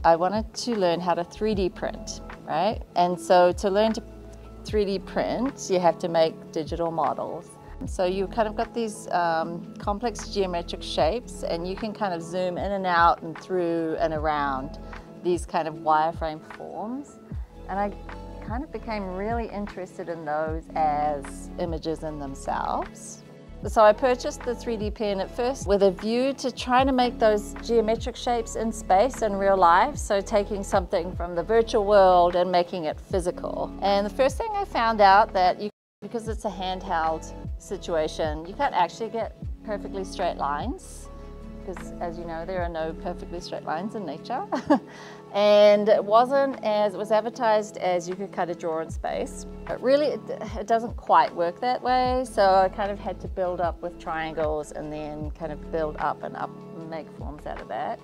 I wanted to learn how to 3D print, right? And so to learn to 3D print, you have to make digital models. So you kind of got these complex geometric shapes, and you can kind of zoom in and out and through and around these kind of wireframe forms. And I kind of became really interested in those as images in themselves. So I purchased the 3D pen at first with a view to trying to make those geometric shapes in space in real life. So taking something from the virtual world and making it physical. And the first thing I found out that because it's a handheld situation, you can't actually get perfectly straight lines. Because as you know, there are no perfectly straight lines in nature. And it wasn't as, it was advertised as you could kind of draw in space. But really, it doesn't quite work that way. So I kind of had to build up with triangles and then kind of build up and make forms out of that.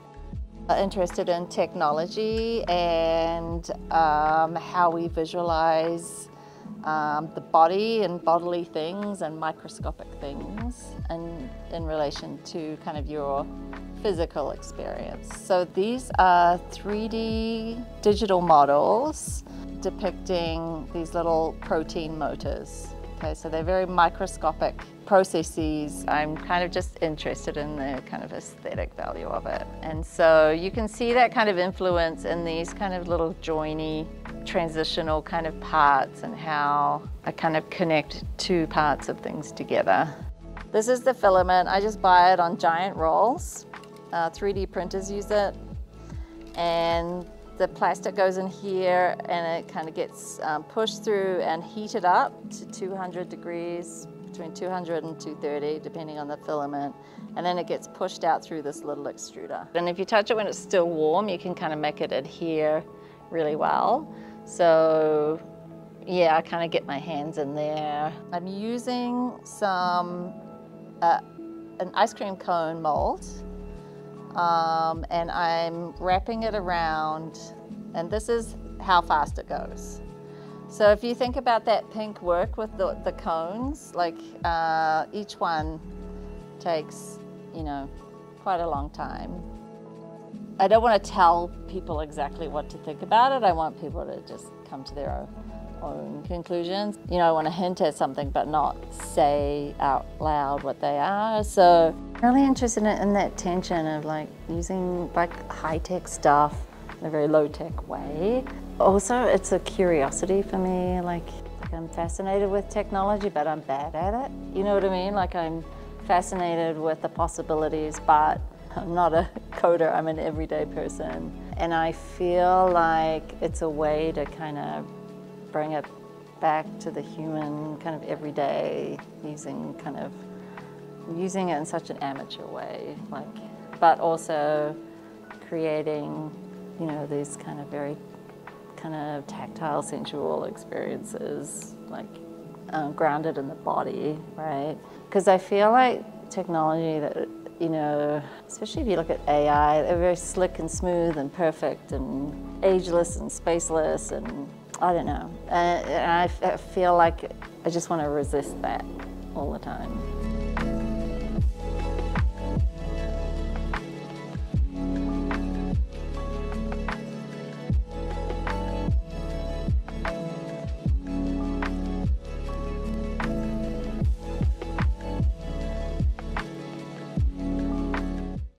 Interested in technology and how we visualize the body and bodily things and microscopic things, and in relation to kind of your physical experience. So these are 3D digital models depicting these little protein motors. Okay, so they're very microscopic processes. I'm kind of just interested in the kind of aesthetic value of it. And so you can see that kind of influence in these kind of little joiny, transitional kind of parts, and how I kind of connect two parts of things together. This is the filament. I just buy it on giant rolls. 3D printers use it. And the plastic goes in here and it kind of gets pushed through and heated up to 200 degrees, between 200 and 230, depending on the filament. And then it gets pushed out through this little extruder. And if you touch it when it's still warm, you can kind of make it adhere really well. So yeah, I kind of get my hands in there. I'm using an ice cream cone mold. And I'm wrapping it around, and this is how fast it goes. So if you think about that pink work with the cones, like each one takes, you know, quite a long time. I don't want to tell people exactly what to think about it. I want people to just come to their own conclusions. You know, I want to hint at something but not say out loud what they are. So I'm really interested in that tension of like using like high-tech stuff in a very low-tech way. Also, it's a curiosity for me. Like I'm fascinated with technology, but I'm bad at it. You know what I mean? Like I'm fascinated with the possibilities, but I'm not a coder, I'm an everyday person. And I feel like it's a way to kind of bring it back to the human kind of everyday, using it in such an amateur way, like, but also creating, you know, these kind of very kind of tactile, sensual experiences, like grounded in the body, right? Because I feel like technology that, you know, especially if you look at AI, they're very slick and smooth and perfect and ageless and spaceless, and I don't know. And I feel like I just want to resist that all the time.